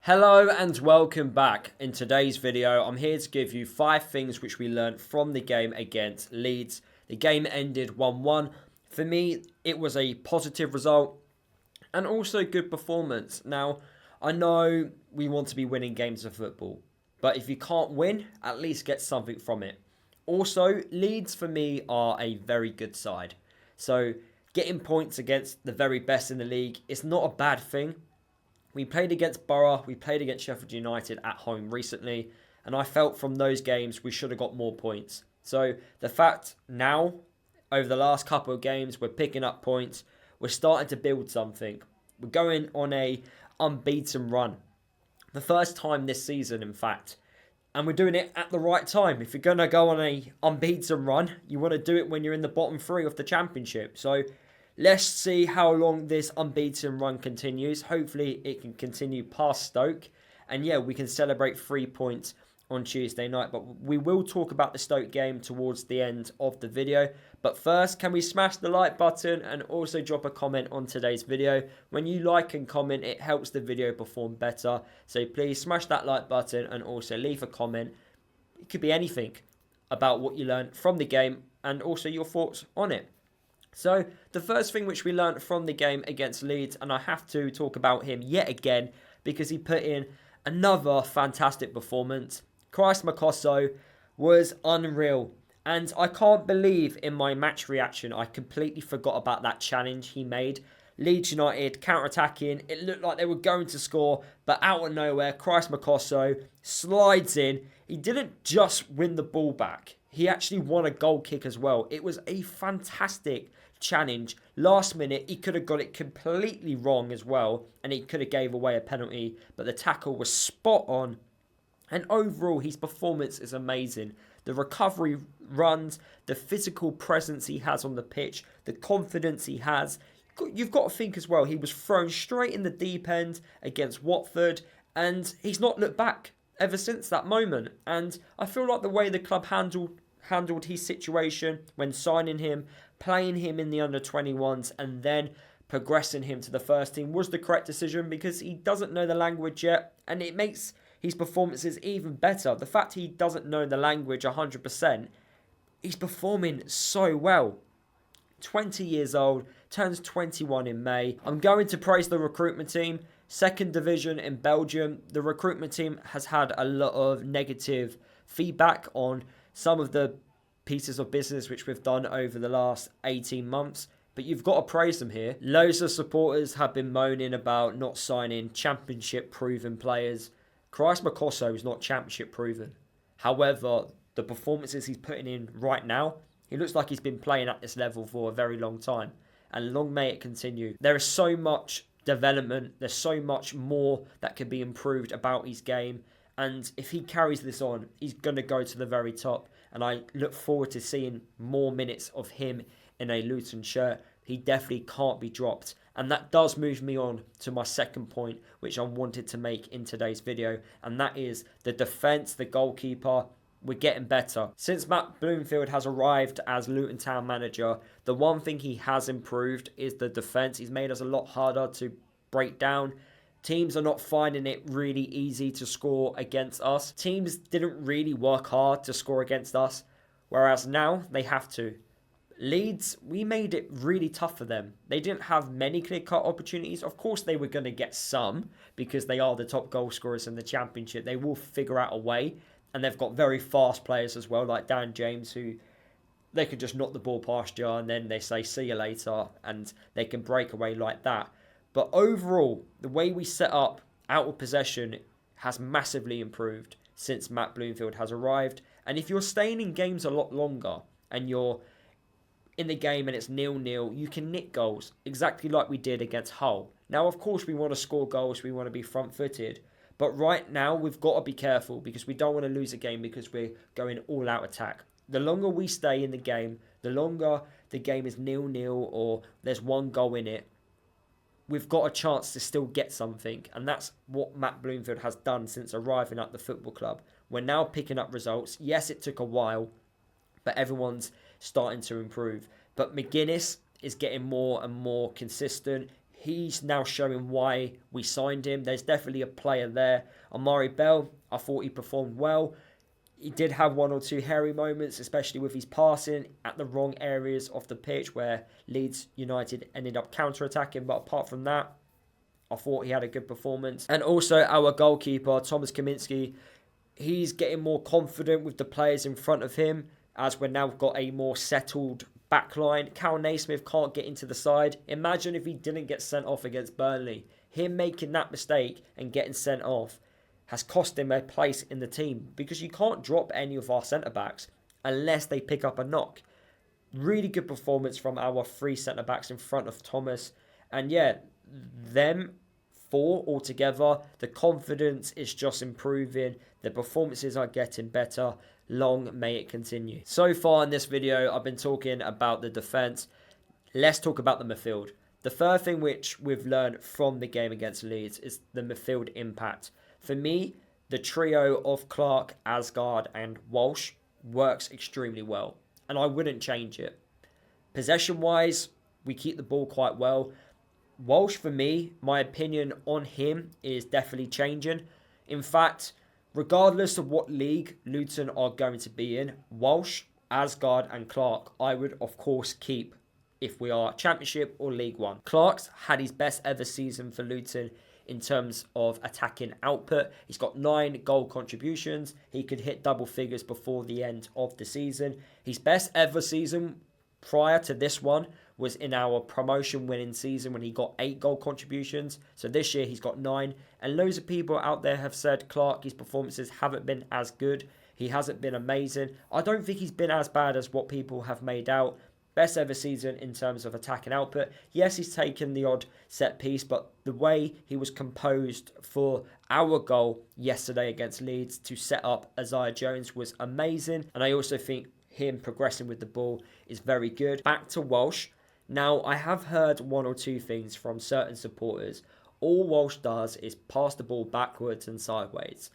Hello and welcome back. In today's video, I'm here to give you 5 things which we learned from the game against Leeds. The game ended 1-1. For me, it was a positive result and also good performance. Now, I know we want to be winning games of football, but if you can't win, at least get something from it. Also, Leeds for me are a very good side. So, getting points against the very best in the league is not a bad thing. We played against Borough, we played against Sheffield United at home recently, and I felt from those games we should have got more points. So the fact now, over the last couple of games, we're picking up points, we're starting to build something. We're going on a unbeaten run. The first time this season, in fact. And we're doing it at the right time. If you're going to go on a unbeaten run, you want to do it when you're in the bottom 3 of the championship. So let's see how long this unbeaten run continues. Hopefully it can continue past Stoke. And yeah, we can celebrate 3 points on Tuesday night. But we will talk about the Stoke game towards the end of the video. But first, can we smash the like button and also drop a comment on today's video? When you like and comment, it helps the video perform better. So please smash that like button and also leave a comment. It could be anything about what you learned from the game and also your thoughts on it. So, the first thing which we learned from the game against Leeds, and I have to talk about him yet again because he put in another fantastic performance. Christi Masso was unreal. And I can't believe in my match reaction, I completely forgot about that challenge he made. Leeds United counter-attacking, it looked like they were going to score, but out of nowhere, Christi Masso slides in. He didn't just win the ball back. He actually won a goal kick as well. It was a fantastic challenge. Last minute, he could have got it completely wrong as well, and he could have gave away a penalty, but the tackle was spot on. And overall, his performance is amazing. The recovery runs, the physical presence he has on the pitch, the confidence he has. You've got to think as well, he was thrown straight in the deep end against Watford, and he's not looked back ever since that moment. And I feel like the way the club handled his situation when signing him, playing him in the under-21s and then progressing him to the first team was the correct decision because he doesn't know the language yet and it makes his performances even better. The fact he doesn't know the language 100%, he's performing so well. 20 years old, turns 21 in May. I'm going to praise the recruitment team. Second division in Belgium. The recruitment team has had a lot of negative feedback on some of the pieces of business which we've done over the last 18 months. But you've got to praise them here. Loads of supporters have been moaning about not signing championship-proven players. Christi Masso is not championship-proven. However, the performances he's putting in right now, he looks like he's been playing at this level for a very long time. And long may it continue. There is so much development. There's so much more that can be improved about his game. And if he carries this on, he's going to go to the very top. And I look forward to seeing more minutes of him in a Luton shirt. He definitely can't be dropped. And that does move me on to my second point, which I wanted to make in today's video. And that is the defence, the goalkeeper. We're getting better. Since Matt Bloomfield has arrived as Luton Town manager, the one thing he has improved is the defence. He's made us a lot harder to break down. Teams are not finding it really easy to score against us. Teams didn't really work hard to score against us, whereas now they have to. Leeds, we made it really tough for them. They didn't have many clear-cut opportunities. Of course, they were going to get some because they are the top goal scorers in the Championship. They will figure out a way. And they've got very fast players as well, like Dan James, who they can just knock the ball past you and then they say, see you later, and they can break away like that. But overall, the way we set up out of possession has massively improved since Matt Bloomfield has arrived. And if you're staying in games a lot longer and you're in the game and it's 0-0, you can nick goals, exactly like we did against Hull. Now, of course, we want to score goals, we want to be front-footed. But right now, we've got to be careful because we don't want to lose a game because we're going all-out attack. The longer we stay in the game, the longer the game is 0-0 or there's one goal in it, we've got a chance to still get something. And that's what Matt Bloomfield has done since arriving at the football club. We're now picking up results. Yes, it took a while, but everyone's starting to improve. But McGuinness is getting more and more consistent. he's now showing why we signed him. There's definitely a player there. Amari Bell, I thought he performed well. He did have one or two hairy moments, especially with his passing at the wrong areas of the pitch where Leeds United ended up counter-attacking. But apart from that, I thought he had a good performance. And also our goalkeeper, Thomas Kaminski, he's getting more confident with the players in front of him as we've now got a more settled backline. Cal Naismith can't get into the side. Imagine if he didn't get sent off against Burnley. Him making that mistake and getting sent off has cost him a place in the team, because you can't drop any of our centre-backs unless they pick up a knock. Really good performance from our three centre-backs in front of Thomas. And yeah, them four altogether, the confidence is just improving. The performances are getting better. Long may it continue. So far in this video, I've been talking about the defence. Let's talk about the midfield. The third thing which we've learned from the game against Leeds is the midfield impact. For me, the trio of Clark, Asgard and Walsh works extremely well, and I wouldn't change it. Possession-wise, we keep the ball quite well. Walsh, for me, my opinion on him is definitely changing. In fact, regardless of what league Luton are going to be in, Walsh, Asgard and Clark, I would of course keep if we are Championship or League One. Clark's had his best ever season for Luton in terms of attacking output. He's got 9 goal contributions. He could hit double figures before the end of the season. His best ever season prior to this one was in our promotion winning season when he got 8 goal contributions. So this year he's got 9. And loads of people out there have said Clark, his performances haven't been as good. He hasn't been amazing. I don't think he's been as bad as what people have made out. Best ever season in terms of attacking output. Yes, he's taken the odd set piece, but the way he was composed for our goal yesterday against Leeds to set up Isaiah Jones was amazing. And I also think him progressing with the ball is very good. Back to Walsh. Now, I have heard one or two things from certain supporters. All Walsh does is pass the ball backwards and sideways.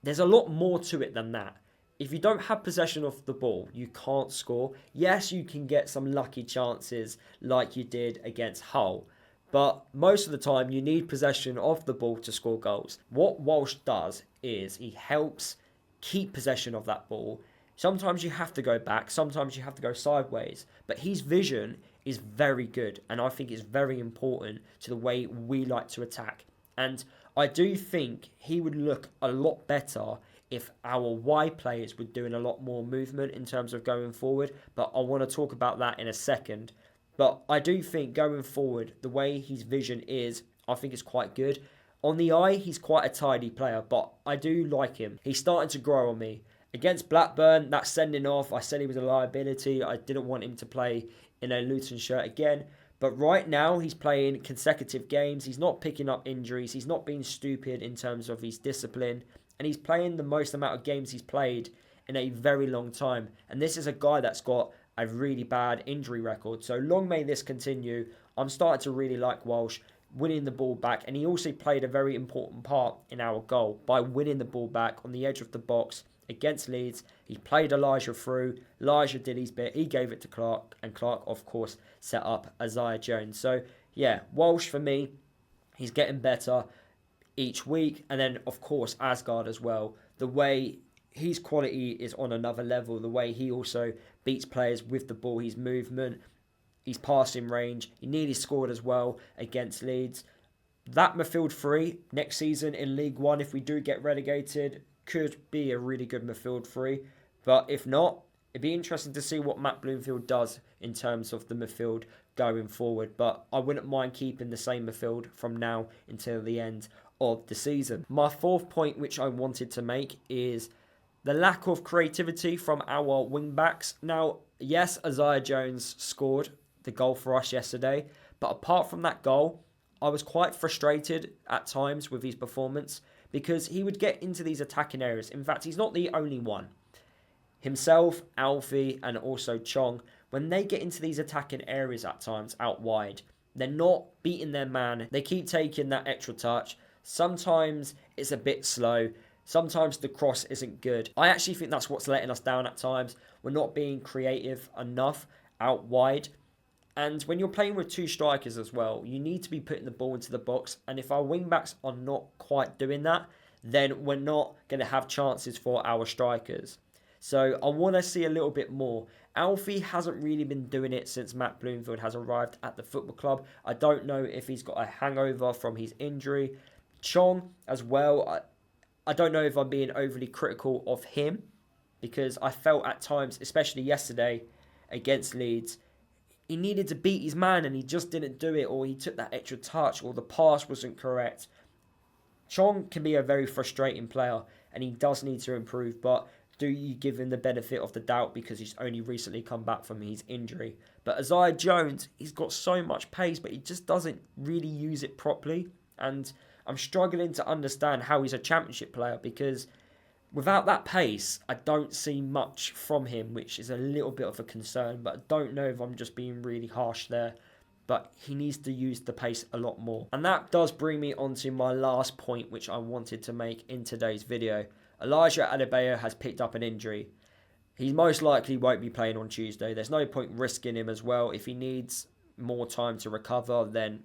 There's a lot more to it than that. If you don't have possession of the ball, you can't score. Yes, you can get some lucky chances like you did against Hull, but most of the time you need possession of the ball to score goals. What Walsh does is he helps keep possession of that ball. Sometimes you have to go back, sometimes you have to go sideways, but his vision is very good, and I think it's very important to the way we like to attack. And I do think he would look a lot better if our wide players were doing a lot more movement in terms of going forward, but I want to talk about that in a second. But I do think going forward, the way his vision is, I think it's quite good. On the eye, he's quite a tidy player, but I do like him. He's starting to grow on me. Against Blackburn, that sending off, I said he was a liability. I didn't want him to play in a Luton shirt again. But right now, he's playing consecutive games. He's not picking up injuries. He's not being stupid in terms of his discipline. And he's playing the most amount of games he's played in a very long time. And this is a guy that's got a really bad injury record. So long may this continue. I'm starting to really like Walsh winning the ball back. And he also played a very important part in our goal by winning the ball back on the edge of the box against Leeds. He played Elijah through. Elijah did his bit. He gave it to Clark. And Clark, of course, set up Isaiah Jones. So, yeah, Walsh for me, he's getting better each week. And then, of course, Asgard as well. The way his quality is on another level. The way he also beats players with the ball. His movement, his passing range. He nearly scored as well against Leeds. That midfield three next season in League One, if we do get relegated, could be a really good midfield three. But if not, it'd be interesting to see what Matt Bloomfield does in terms of the midfield going forward. But I wouldn't mind keeping the same midfield from now until the end of the season. My fourth point which I wanted to make is the lack of creativity from our wing-backs. Now, yes, Isaiah Jones scored the goal for us yesterday. But apart from that goal, I was quite frustrated at times with his performance because he would get into these attacking areas. In fact, he's not the only one. Himself, Alfie, and also Chong, when they get into these attacking areas at times out wide, they're not beating their man. They keep taking that extra touch. Sometimes it's a bit slow. Sometimes the cross isn't good. I actually think that's what's letting us down at times. We're not being creative enough out wide. And when you're playing with two strikers as well, you need to be putting the ball into the box. And if our wing-backs are not quite doing that, then we're not going to have chances for our strikers. So I want to see a little bit more. Alfie hasn't really been doing it since Matt Bloomfield has arrived at the football club. I don't know if he's got a hangover from his injury. Chong as well, I don't know if I'm being overly critical of him, because I felt at times, especially yesterday against Leeds, he needed to beat his man and he just didn't do it, or he took that extra touch, or the pass wasn't correct. Chong can be a very frustrating player and he does need to improve, but do you give him the benefit of the doubt because he's only recently come back from his injury? But Isaiah Jones, he's got so much pace, but he just doesn't really use it properly. And I'm struggling to understand how he's a championship player, because without that pace, I don't see much from him, which is a little bit of a concern. But I don't know if I'm just being really harsh there. But he needs to use the pace a lot more. And that does bring me on to my last point, which I wanted to make in today's video. Elijah Adebayo has picked up an injury. He most likely won't be playing on Tuesday. There's no point risking him as well. If he needs more time to recover, then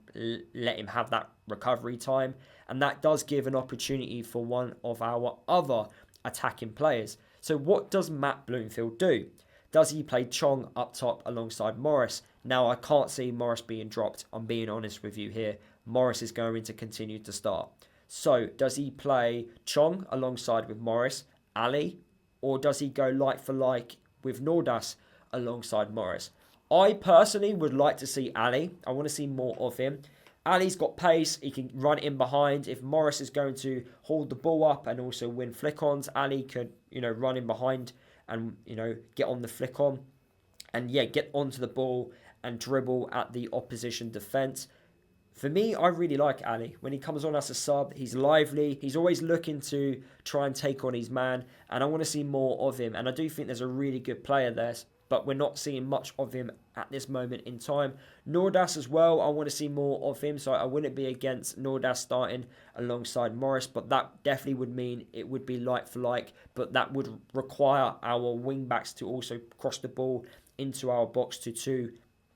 let him have that recovery time. And that does give an opportunity for one of our other attacking players. So what does Matt Bloomfield do? Does he play Chong up top alongside Morris? Now, I can't see Morris being dropped. I'm being honest with you here. Morris is going to continue to start. So, does he play Chong alongside with Morris, Ali? Or does he go like for like with Nordas alongside Morris? I personally would like to see Ali. I want to see more of him. Ali's got pace. He can run in behind. If Morris is going to hold the ball up and also win flick-ons, Ali could, run in behind and, get on the flick-on. And, get onto the ball and dribble at the opposition defence. For me, I really like Ali. When he comes on as a sub, he's lively. He's always looking to try and take on his man. And I want to see more of him. And I do think there's a really good player there. But we're not seeing much of him at this moment in time. Nordas as well, I want to see more of him. So I wouldn't be against Nordas starting alongside Morris. But that definitely would mean it would be like for like. But that would require our wing-backs to also cross the ball into our box to two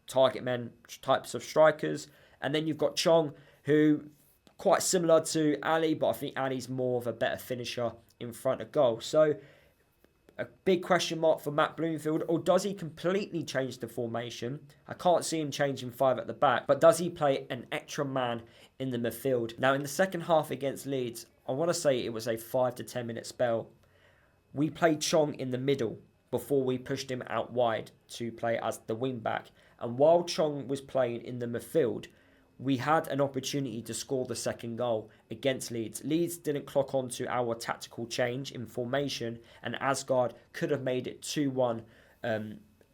target men types of strikers. And then you've got Chong, who quite similar to Ali, but I think Ali's more of a better finisher in front of goal. So a big question mark for Matt Bloomfield, or does he completely change the formation? I can't see him changing five at the back, but does he play an extra man in the midfield? Now, in the second half against Leeds, I want to say it was a 5 to 10 minute spell. We played Chong in the middle before we pushed him out wide to play as the wing back. And while Chong was playing in the midfield, we had an opportunity to score the second goal against Leeds. Leeds didn't clock on to our tactical change in formation, and Asgard could have made it 2-1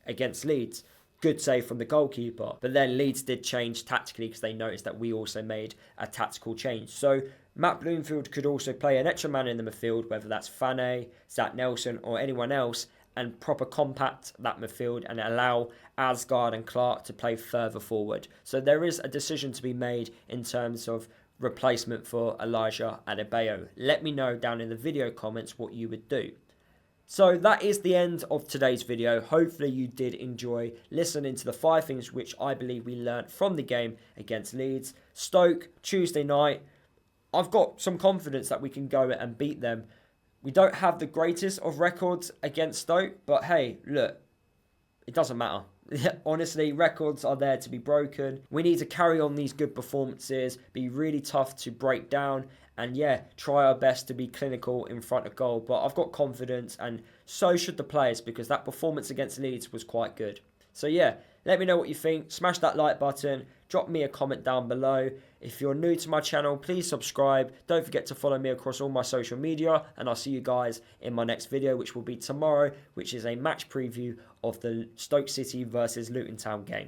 against Leeds. Good save from the goalkeeper. But then Leeds did change tactically because they noticed that we also made a tactical change. So Matt Bloomfield could also play an extra man in the midfield, whether that's Fane, Zach Nelson or anyone else, and proper compact that midfield and allow Asgard and Clark to play further forward. So there is a decision to be made in terms of replacement for Elijah Adebayo. Let me know down in the video comments what you would do. So that is the end of today's video. Hopefully you did enjoy listening to the 5 things which I believe we learnt from the game against Leeds. Stoke, Tuesday night. I've got some confidence that we can go and beat them. We don't have the greatest of records against Stoke, but hey, look, it doesn't matter. Honestly, records are there to be broken. We need to carry on these good performances, be really tough to break down, and try our best to be clinical in front of goal. But I've got confidence, and so should the players, because that performance against Leeds was quite good. So let me know what you think. Smash that like button. Drop me a comment down below. If you're new to my channel, please subscribe. Don't forget to follow me across all my social media. And I'll see you guys in my next video, which will be tomorrow, which is a match preview of the Stoke City versus Luton Town game.